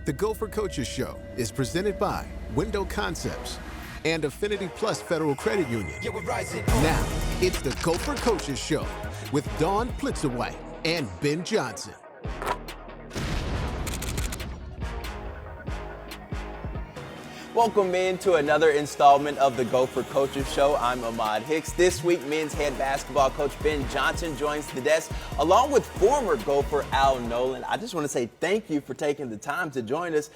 The Gopher Coaches Show is presented by Window Concepts and Affinity Plus Federal Credit Union. Now, it's the Gopher Coaches Show with Dawn Plitzerwhite and Ben Johnson. Welcome in to another installment of the Gopher Coaches Show. I'm Ahmad Hicks. This week, men's head basketball coach Ben Johnson joins the desk, along with former Gopher Nolen. I just want to say thank you for taking the time to join us.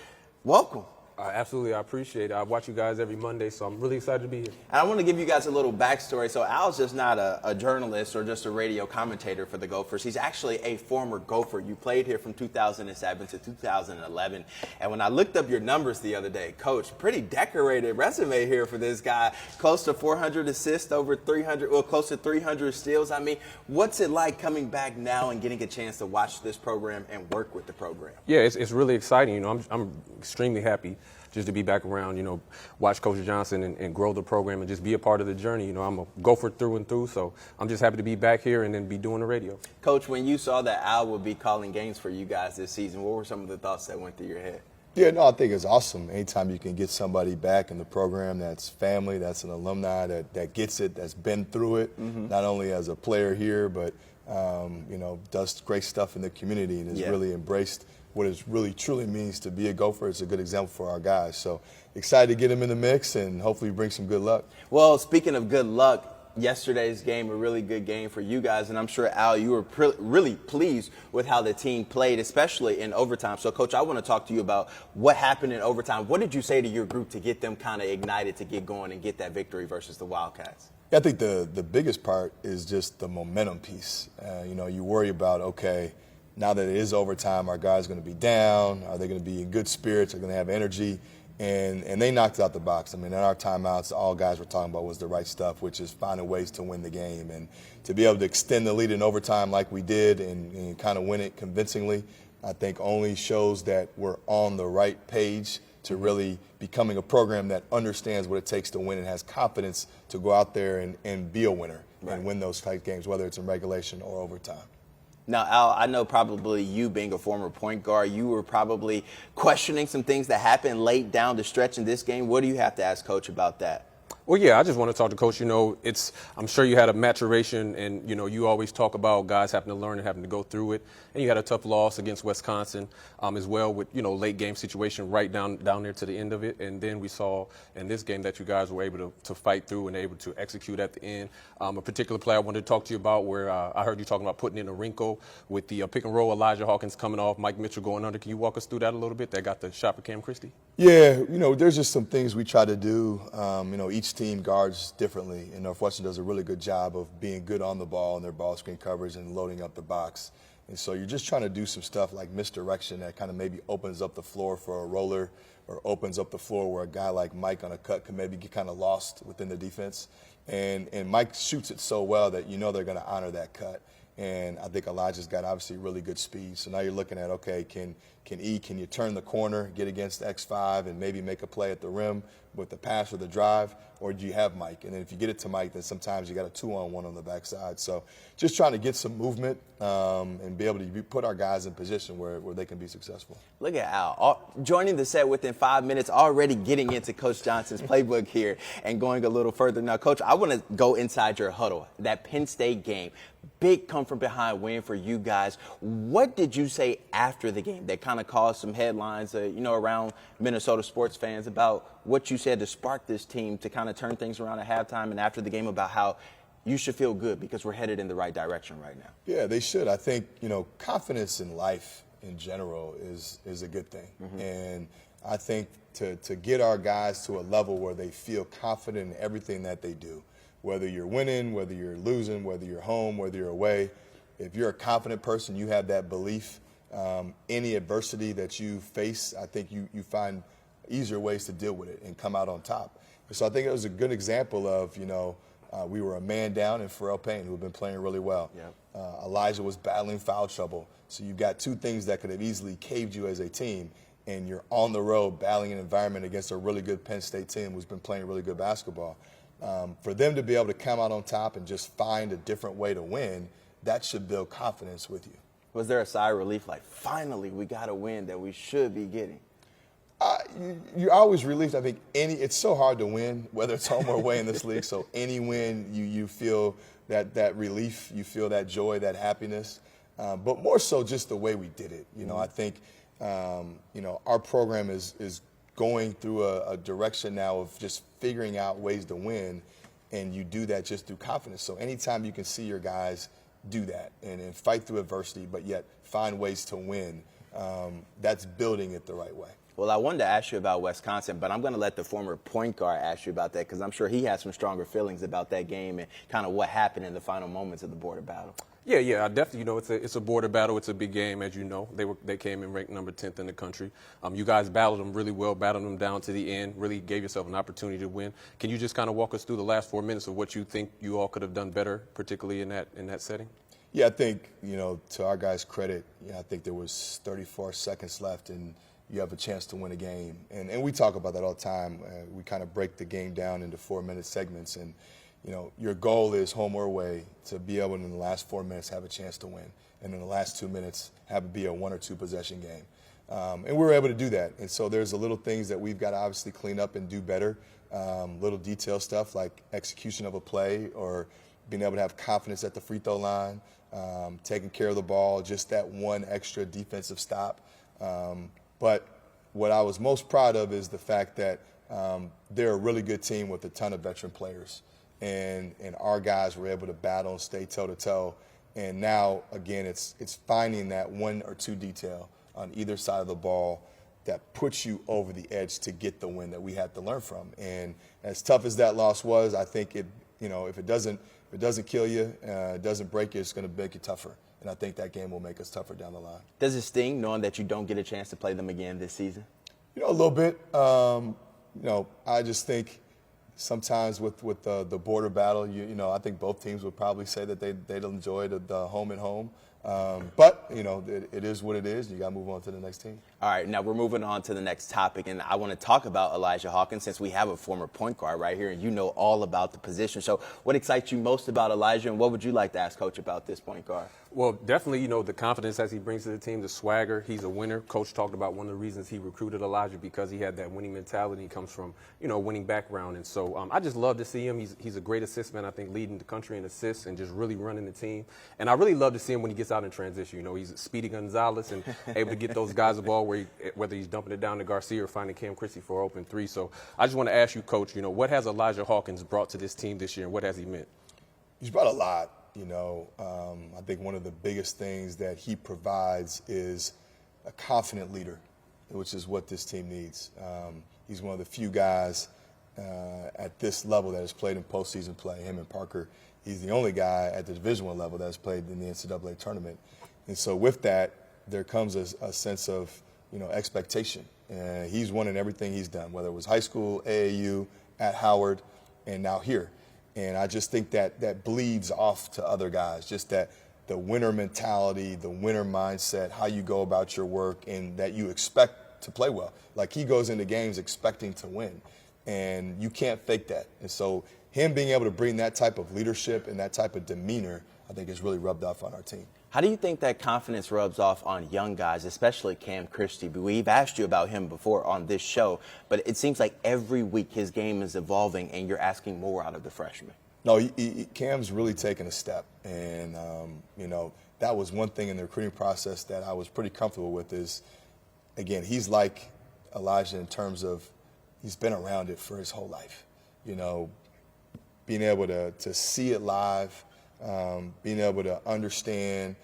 Welcome. Absolutely, I appreciate it. I watch you guys every Monday, so I'm really excited to be here. And I want to give you guys a little backstory. So Al's just not a journalist or just a radio commentator for the Gophers. He's actually a former Gopher. You played here from 2007 to 2011. And when I looked up your numbers the other day, Coach, pretty decorated resume here for this guy. Close to 400 assists, over 300, well, close to 300 steals. I mean, what's it like coming back now and getting a chance to watch this program and work with the program? Yeah, it's really exciting. You know, I'm extremely happy just to be back around, you know, watch Coach Johnson and grow the program and just be a part of the journey. You know, I'm a Gopher through and through, so I'm just happy to be back here and then be doing the radio. Coach, when you saw that Al would be calling games for you guys this season, what were some of the thoughts that went through your head? Yeah, no, I think it's awesome. Anytime you can get somebody back in the program that's family, that's an alumni, that gets it, that's been through it, not only as a player here, but, you know, does great stuff in the community and has really embraced what it really truly means to be a Gopher. It's a good example for our guys. So excited to get them in the mix and hopefully bring some good luck. Well, speaking of good luck, yesterday's game, a really good game for you guys. And I'm sure, Al, you were really pleased with how the team played, especially in overtime. So, Coach, I want to talk to you about what happened in overtime. What did you say to your group to get them kind of ignited to get going and get that victory versus the Wildcats? Yeah, I think the biggest part is just the momentum piece. You know, you worry about, okay, now that it is overtime, our guys are going to be down. Are they going to be in good spirits? Are they going to have energy? And they knocked it out the box. I mean, in our timeouts, all guys were talking about was the right stuff, which is finding ways to win the game. And to be able to extend the lead in overtime like we did and kind of win it convincingly, I think only shows that we're on the right page to really becoming a program that understands what it takes to win and has confidence to go out there and be a winner and win those tight games, whether it's in regulation or overtime. Now, Al, I know probably you being a former point guard, you were probably questioning some things that happened late down the stretch in this game. What do you have to ask Coach about that? Well, yeah, I just want to talk to Coach. You know, I'm sure you had a maturation, and, you know, you always talk about guys having to learn and having to go through it. And you had a tough loss against Wisconsin as well with, you know, late game situation right down there to the end of it. And then we saw in this game that you guys were able to fight through and able to execute at the end. A particular play I wanted to talk to you about where I heard you talking about putting in a wrinkle with the pick and roll, Elijah Hawkins coming off, Mike Mitchell going under. Can you walk us through that a little bit? That got the shot for Cam Christie? Yeah, you know, there's just some things we try to do. You know, each team guards differently, and Northwestern does a really good job of being good on the ball and their ball screen coverage and loading up the box. And so you're just trying to do some stuff like misdirection that kind of maybe opens up the floor for a roller or opens up the floor where a guy like Mike on a cut can maybe get kind of lost within the defense. And Mike shoots it so well that you know they're going to honor that cut. And I think Elijah's got obviously really good speed. So now you're looking at, okay, can you turn the corner, get against X5 and maybe make a play at the rim with the pass or the drive, or do you have Mike? And then if you get it to Mike, then sometimes you got a 2-on-1 on the backside. So just trying to get some movement and be able to put our guys in position where they can be successful. Look at Al, joining the set within 5 minutes, already getting into Coach Johnson's playbook here and going a little further. Now, Coach, I want to go inside your huddle, that Penn State game. Big come from behind win for you guys. What did you say after the game that kind of caused some headlines, you know, around Minnesota sports fans about what you said to spark this team to kind of turn things around at halftime and after the game about how you should feel good because we're headed in the right direction right now? Yeah, they should. I think, you know, confidence in life in general is a good thing. And I think to get our guys to a level where they feel confident in everything that they do, whether you're winning, whether you're losing, whether you're home, whether you're away, if you're a confident person, you have that belief, any adversity that you face, I think you find easier ways to deal with it and come out on top. So I think it was a good example of, you know, we were a man down in Pharrell Payne, who had been playing really well. Elijah was battling foul trouble. So you've got two things that could have easily caved you as a team, and you're on the road battling an environment against a really good Penn State team who's been playing really good basketball. For them to be able to come out on top and just find a different way to win, that should build confidence with you. Was there a sigh of relief like, finally, we got a win that we should be getting? you're always relieved. I think it's so hard to win, whether it's home or away in this league. So any win, you feel that relief, you feel that joy, that happiness. But more so just the way we did it. I think our program is going through a direction now of just figuring out ways to win, and you do that just through confidence. So anytime you can see your guys do that and fight through adversity, but yet find ways to win, that's building it the right way. Well, I wanted to ask you about Wisconsin, but I'm going to let the former point guard ask you about that because I'm sure he has some stronger feelings about that game and kind of what happened in the final moments of the border battle. Yeah, I definitely, it's a border battle. It's a big game, as you know. They came in ranked number 10th in the country. You guys battled them really well, battled them down to the end, really gave yourself an opportunity to win. Can you just kind of walk us through the last 4 minutes of what you think you all could have done better, particularly in that setting? Yeah, I think, to our guys' credit, I think there was 34 seconds left and you have a chance to win a game. And we talk about that all the time. We kind of break the game down into 4-minute segments. And, your goal is home or away to be able to, in the last 4 minutes, have a chance to win. And in the last 2 minutes, have it be a 1 or 2 possession game. And we were able to do that. And so there's a little things that we've got to obviously clean up and do better. Little detail stuff like execution of a play or being able to have confidence at the free throw line, taking care of the ball, just that one extra defensive stop. But what I was most proud of is the fact that they're a really good team with a ton of veteran players. And our guys were able to battle and stay toe-to-toe. And now, again, it's finding that 1 or 2 detail on either side of the ball that puts you over the edge to get the win that we had to learn from. And as tough as that loss was, I think if it doesn't kill you, it doesn't break you, it's going to make you tougher. And I think that game will make us tougher down the line. Does it sting knowing that you don't get a chance to play them again this season? A little bit. I just think sometimes with the border battle, I think both teams would probably say that they'd enjoy the home and home. But it is what it is. You got to move on to the next team. All right, now we're moving on to the next topic, and I want to talk about Elijah Hawkins since we have a former point guard right here, and you know all about the position. So what excites you most about Elijah, and what would you like to ask Coach about this point guard? Well, definitely, the confidence as he brings to the team, the swagger. He's a winner. Coach talked about one of the reasons he recruited Elijah because he had that winning mentality. He comes from, a winning background. And so I just love to see him. He's a great assist man, I think, leading the country in assists and just really running the team. And I really love to see him when he gets out in transition. He's Speedy Gonzalez and able to get those guys the ball whether he's dumping it down to Garcia or finding Cam Christie for an open 3. So I just want to ask you, Coach, what has Elijah Hawkins brought to this team this year, and what has he meant? He's brought a lot. I think one of the biggest things that he provides is a confident leader, which is what this team needs. He's one of the few guys at this level that has played in postseason play. Him and Parker, he's the only guy at the Division I level that has played in the NCAA tournament. And so with that, there comes a sense of, expectation. He's won in everything he's done, whether it was high school, AAU, at Howard, and now here. And I just think that bleeds off to other guys, just that the winner mentality, the winner mindset, how you go about your work, and that you expect to play well. Like, he goes into games expecting to win, and you can't fake that. And so him being able to bring that type of leadership and that type of demeanor, I think has really rubbed off on our team. How do you think that confidence rubs off on young guys, especially Cam Christie? We've asked you about him before on this show, but it seems like every week his game is evolving and you're asking more out of the freshman. No, Cam's really taken a step. And, that was one thing in the recruiting process that I was pretty comfortable with is, again, he's like Elijah in terms of he's been around it for his whole life. Being able to see it live, being able to understand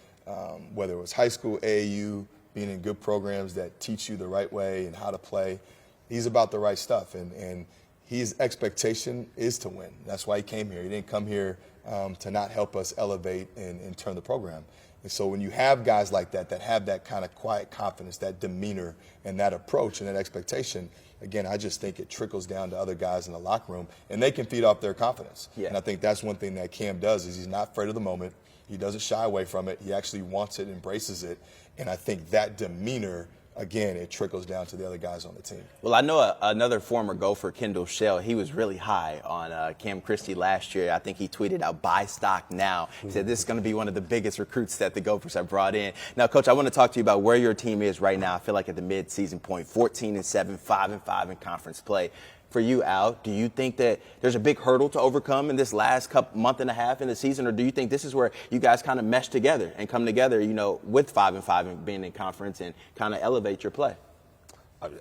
whether it was high school, AAU, being in good programs that teach you the right way and how to play. He's about the right stuff, and his expectation is to win. That's why he came here. He didn't come here to not help us elevate and turn the program. And so when you have guys like that have that kind of quiet confidence, that demeanor, and that approach and that expectation, again, I just think it trickles down to other guys in the locker room, and they can feed off their confidence. Yeah. And I think that's one thing that Cam does is he's not afraid of the moment. He doesn't shy away from it. He actually wants it, embraces it. And I think that demeanor again, it trickles down to the other guys on the team. Well, I know another former Gopher, Kendall Shell, he was really high on Cam Christie last year. I think he tweeted out, buy stock now. He said this is going to be one of the biggest recruits that the Gophers have brought in. Now, Coach, I want to talk to you about where your team is right now. I feel like at the mid-season point, 14-7, 5-5 in conference play. For you, Al, do you think that there's a big hurdle to overcome in this last month and a half in the season, or do you think this is where you guys kind of mesh together and come together, with 5-5 and being in conference and kind of elevate your play?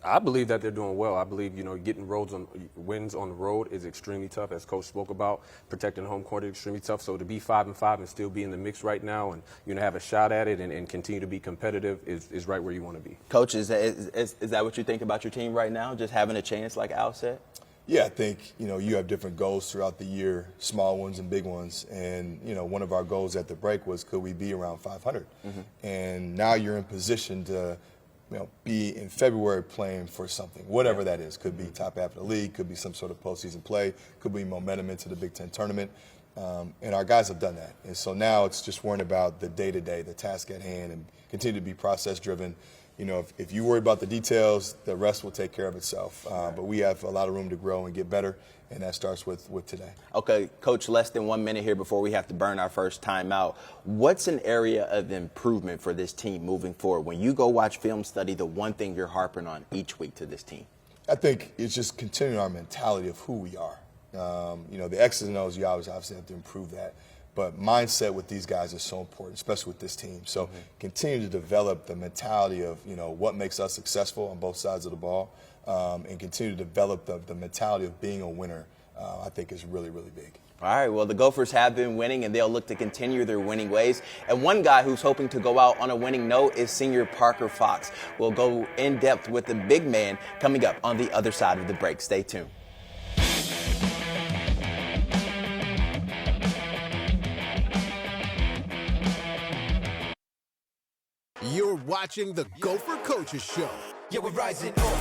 I believe that they're doing well. I believe, getting wins on the road is extremely tough, as Coach spoke about. Protecting home court is extremely tough. So to be 5-5 and still be in the mix right now and, have a shot at it and continue to be competitive is right where you want to be. Coach, is that what you think about your team right now, just having a chance like Al said? Yeah, I think, you have different goals throughout the year, small ones and big ones. And, one of our goals at the break was, could we be around 500? And now you're in position to be in February playing for something, whatever that is. Could be top half of the league, could be some sort of postseason play, could be momentum into the Big Ten tournament. And our guys have done that. And so now it's just worrying about the day-to-day, the task at hand, and continue to be process-driven. If you worry about the details, the rest will take care of itself. But we have a lot of room to grow and get better, and that starts with today. Okay, Coach, less than 1 minute here before we have to burn our first time out. What's an area of improvement for this team moving forward? When you go watch film study, the one thing you're harping on each week to this team? I think it's just continuing our mentality of who we are. The X's and O's, you obviously have to improve that. But mindset with these guys is so important, especially with this team. So continue to develop the mentality of, what makes us successful on both sides of the ball, and continue to develop the mentality of being a winner, I think is really, really big. All right, well, the Gophers have been winning, and they'll look to continue their winning ways. And one guy who's hoping to go out on a winning note is senior Parker Fox. We'll go in depth with the big man coming up on the other side of the break. Stay tuned. You're watching the Gopher Coaches Show. Yeah, we're rising up.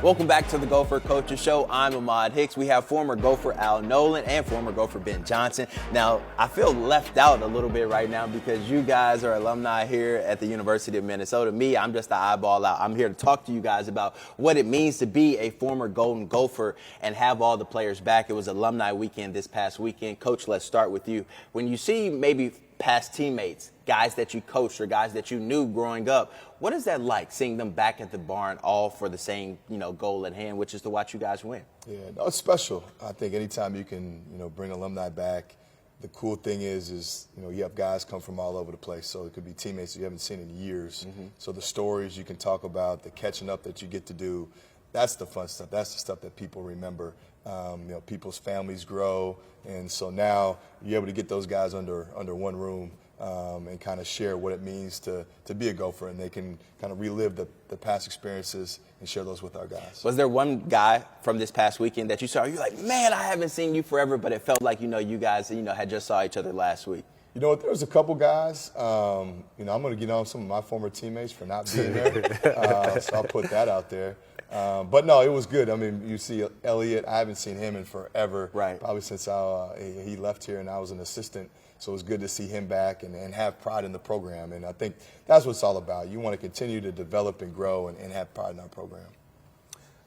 Welcome back to the Gopher Coaches Show. I'm Ahmad Hicks. We have former Gopher Al Nolen and former Gopher Ben Johnson. Now, I feel left out a little bit right now because you guys are alumni here at the University of Minnesota. Me, I'm just the eyeball out. I'm here to talk to you guys about what it means to be a former Golden Gopher and have all the players back. It was Alumni Weekend this past weekend. Coach, let's start with you. When you see maybe past teammates, guys that you coached or guys that you knew growing up, what is that like, seeing them back at the barn all for the same, goal at hand, which is to watch you guys win? Yeah, no, it's special. I think anytime you can, bring alumni back, the cool thing is you have guys come from all over the place. So it could be teammates that you haven't seen in years. So the stories you can talk about, the catching up that you get to do, that's the fun stuff. That's the stuff that people remember. People's families grow, and so now you're able to get those guys under one room and kind of share what it means to be a Gopher, and they can kind of relive the past experiences and share those with our guys. Was there one guy from this past weekend that you saw, you're like, man, I haven't seen you forever, but it felt like, you guys, had just saw each other last week? You know what, there was a couple guys, I'm going to get on some of my former teammates for not being there, so I'll put that out there. But no, it was good. I mean, you see Elliott, I haven't seen him in forever. Right. Probably since he left here and I was an assistant. So it was good to see him back and have pride in the program. And I think that's what it's all about. You want to continue to develop and grow and have pride in our program.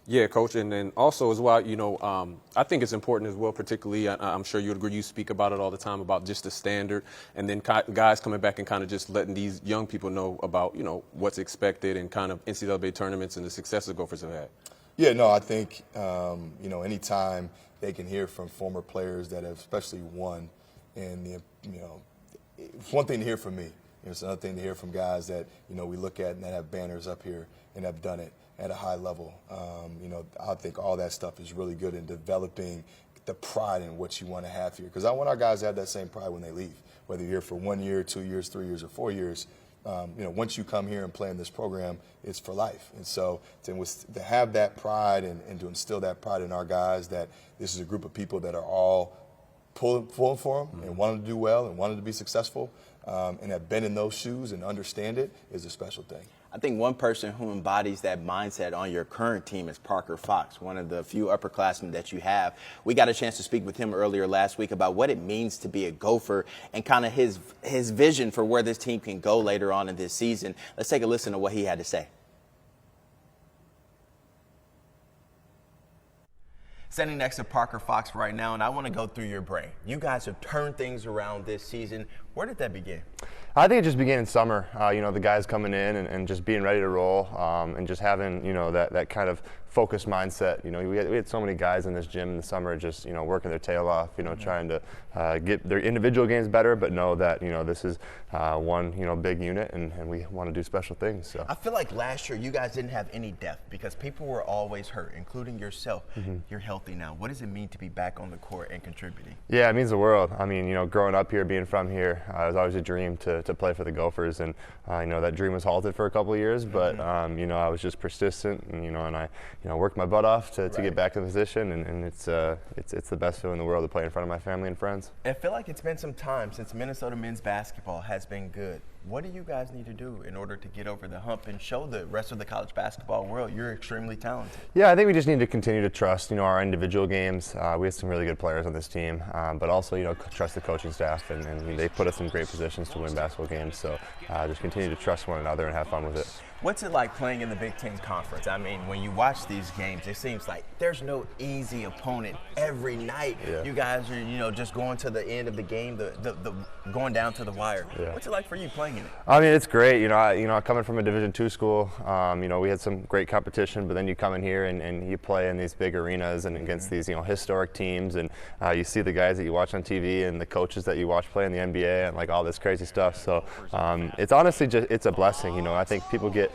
Yeah, Coach, and then also as well, I think it's important as well, particularly, I'm sure you'd agree, you speak about it all the time, about just the standard, and then guys coming back and kind of just letting these young people know about, what's expected and kind of NCAA tournaments and the success the Gophers have had. Yeah, no, I think, anytime they can hear from former players that have especially won, and, it's one thing to hear from me. It's another thing to hear from guys that, we look at and that have banners up here and have done it at a high level. I think all that stuff is really good in developing the pride in what you want to have here. Because I want our guys to have that same pride when they leave, whether you're here for 1 year, 2 years, 3 years, or 4 years. Once you come here and play in this program, it's for life. And so to have that pride and to instill that pride in our guys, that this is a group of people that are all pulling for them and wanting to do well and wanting to be successful, and have been in those shoes and understand it, is a special thing. I think one person who embodies that mindset on your current team is Parker Fox, one of the few upperclassmen that you have. We got a chance to speak with him earlier last week about what it means to be a Gopher and kind of his vision for where this team can go later on in this season. Let's take a listen to what he had to say. Standing next to Parker Fox right now, and I want to go through your brain. You guys have turned things around this season. Where did that begin? I think it just began in summer. The guys coming in and just being ready to roll, and just having, that kind of focused mindset. We had so many guys in this gym in the summer just, working their tail off, trying to get their individual games better, but know that, this is one, big unit, and we want to do special things. So I feel like last year you guys didn't have any depth because people were always hurt, including yourself. You're healthy now. What does it mean to be back on the court and contributing? Yeah, it means the world. I mean, growing up here, being from here, it was always a dream to play for the Gophers, and that dream was halted for a couple of years, but I was just persistent, and I worked my butt off to get back in position, and it's the best feeling in the world to play in front of my family and friends. I feel like it's been some time since Minnesota men's basketball has been good. What do you guys need to do in order to get over the hump and show the rest of the college basketball world you're extremely talented? Yeah, I think we just need to continue to trust, our individual games. We have some really good players on this team, but also, trust the coaching staff, and they put us in great positions to win basketball games. So just continue to trust one another and have fun with it. What's it like playing in the Big Ten Conference? I mean, when you watch these games, it seems like there's no easy opponent every night. Yeah. You guys are, just going to the end of the game, the going down to the wire. Yeah. What's it like for you playing in it? I mean, it's great. Coming from a Division II school, we had some great competition, but then you come in here and you play in these big arenas and against these, historic teams, and you see the guys that you watch on TV and the coaches that you watch play in the NBA and like all this crazy stuff. So it's honestly it's a blessing. I think people get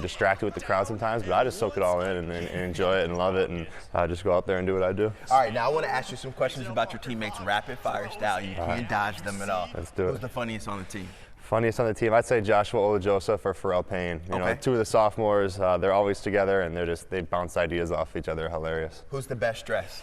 distracted with the crowd sometimes, but I just soak it all in and enjoy it and love it, and just go out there and do what I do. All right, now I want to ask you some questions about your teammates' rapid-fire style. You can't dodge them at all. Let's do it. Who's the funniest on the team? Funniest on the team, I'd say Joshua Olajoseph or Pharrell Payne. Two of the sophomores, they're always together, and they bounce ideas off each other. Hilarious. Who's the best dressed?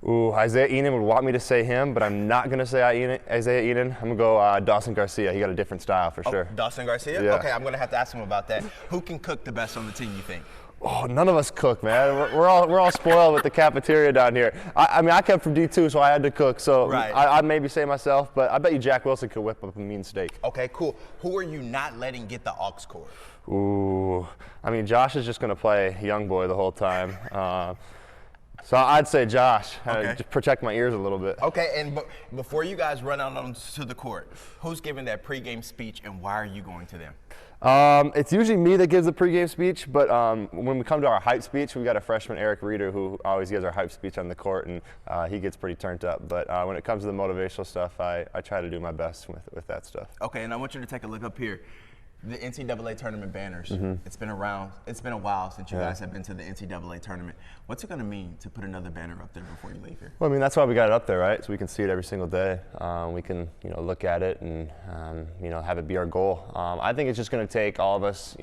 Ooh, Isaiah Enan would want me to say him, but I'm not going to say Isaiah Enan. I'm going to go Dawson Garcia. He got a different style for sure. Dawson Garcia? Yeah. Okay, I'm going to have to ask him about that. Who can cook the best on the team, you think? Oh, none of us cook, man. We're all spoiled with the cafeteria down here. I mean, I came from D2, so I had to cook. So right. I'd maybe say myself, but I bet you Jack Wilson could whip up a mean steak. Okay, cool. Who are you not letting get the aux cord? Ooh, I mean, Josh is just going to play young boy the whole time. So I'd say Josh, just protect my ears a little bit. Okay, and before you guys run out onto the court, who's giving that pregame speech, and why are you going to them? It's usually me that gives the pregame speech, but when we come to our hype speech, we've got a freshman, Eric Reeder, who always gives our hype speech on the court, and he gets pretty turned up. But when it comes to the motivational stuff, I try to do my best with that stuff. Okay, and I want you to take a look up here. The NCAA tournament banners. It's been around. It's been a while since you guys have been to the NCAA tournament. What's it going to mean to put another banner up there before you leave here? Well, I mean, that's why we got it up there, right? So we can see it every single day. We can, look at it and, have it be our goal. I think it's just going to take all of us,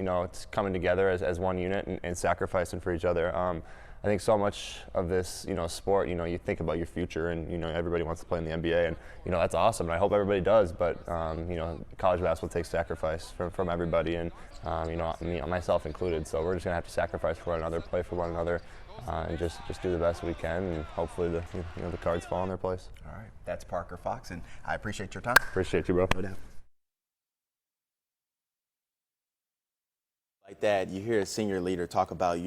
coming together as one unit and sacrificing for each other. I think so much of this, sport, you think about your future, and everybody wants to play in the NBA, and that's awesome. And I hope everybody does, but college basketball takes sacrifice from everybody, and myself included. So we're just gonna have to sacrifice for one another, play for one another, and just do the best we can, and hopefully the cards fall in their place. All right, that's Parker Fox, and I appreciate your time. Appreciate you, bro. No doubt. Like that, you hear a senior leader talk about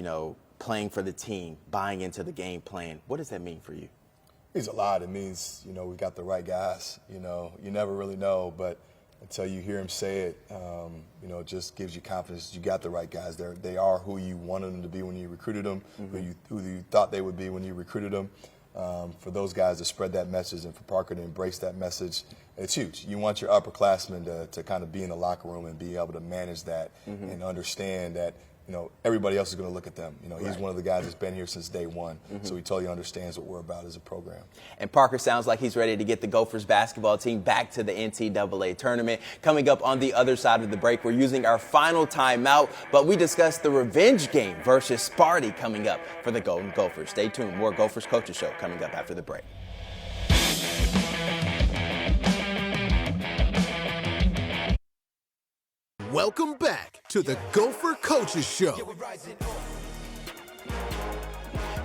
playing for the team, buying into the game plan. What does that mean for you? It means a lot. It means, we got the right guys. You never really know, but until you hear him say it, it just gives you confidence. You got the right guys. They are who you wanted them to be when you recruited them, who you thought they would be when you recruited them. For those guys to spread that message and for Parker to embrace that message, it's huge. You want your upperclassmen to kind of be in the locker room and be able to manage that and understand that everybody else is going to look at them. He's one of the guys that's been here since day one, so he totally understands what we're about as a program. And Parker sounds like he's ready to get the Gophers basketball team back to the NCAA tournament. Coming up on the other side of the break, we're using our final timeout, but we discuss the revenge game versus Sparty coming up for the Golden Gophers. Stay tuned. More Gophers Coaches Show coming up after the break. Welcome back to the Gopher Coaches Show.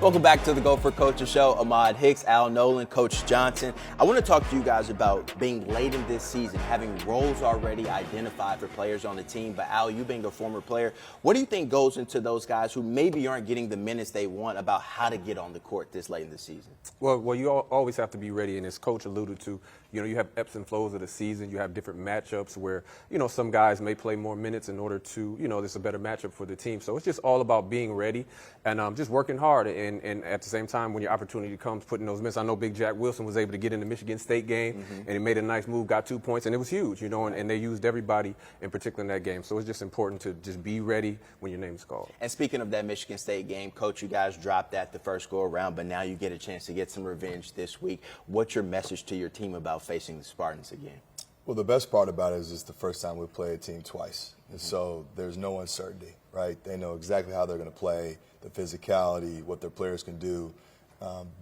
Welcome back to the Gopher Coaches Show. Ahmad, Hicks, Al, Nolen, Coach Johnson. I want to talk to you guys about being late in this season, having roles already identified for players on the team. But Al, you being a former player, what do you think goes into those guys who maybe aren't getting the minutes they want about how to get on the court this late in the season? Well, you always have to be ready, and as Coach alluded to, you have ebbs and flows of the season. You have different matchups where, some guys may play more minutes in order to, there's a better matchup for the team. So it's just all about being ready and just working hard. And at the same time, when your opportunity comes, putting those minutes. I know Big Jack Wilson was able to get in the Michigan State game, and he made a nice move, got 2 points, and it was huge, and they used everybody in particular in that game. So it's just important to just be ready when your name is called. And speaking of that Michigan State game, Coach, you guys dropped that the first go-around, but now you get a chance to get some revenge this week. What's your message to your team about facing the Spartans again? Well, the best part about it is it's the first time we play a team twice. And so there's no uncertainty, right? They know exactly how they're going to play, the physicality, what their players can do.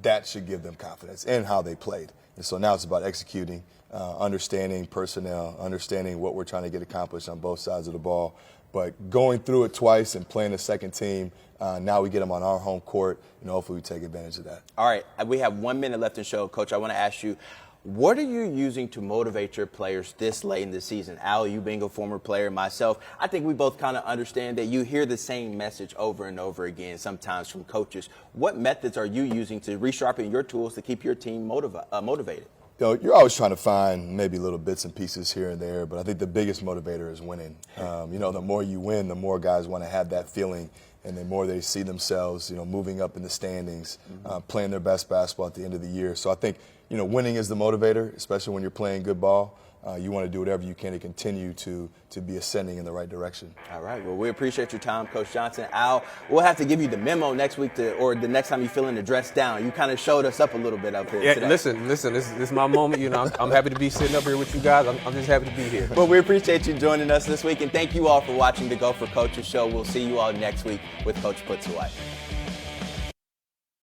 That should give them confidence in how they played. And so now it's about executing, understanding personnel, understanding what we're trying to get accomplished on both sides of the ball. But going through it twice and playing a second team, now we get them on our home court, and hopefully we take advantage of that. All right, we have 1 minute left in the show. Coach, I want to ask you, what are you using to motivate your players this late in the season? Al, you being a former player, myself, I think we both kind of understand that you hear the same message over and over again, sometimes from coaches. What methods are you using to resharpen your tools to keep your team motivated? You're always trying to find maybe little bits and pieces here and there, but I think the biggest motivator is winning. The more you win, the more guys want to have that feeling, and the more they see themselves, moving up in the standings, playing their best basketball at the end of the year. So I think, winning is the motivator, especially when you're playing good ball. You want to do whatever you can to continue to be ascending in the right direction. All right. Well, we appreciate your time, Coach Johnson. Al, we'll have to give you the memo next week or the next time you're feeling the dress down. You kind of showed us up a little bit up here today. Listen, this is my moment. I'm happy to be sitting up here with you guys. I'm just happy to be here. Well, we appreciate you joining us this week, and thank you all for watching the Gopher Coaches Show. We'll see you all next week with Coach Puts Away.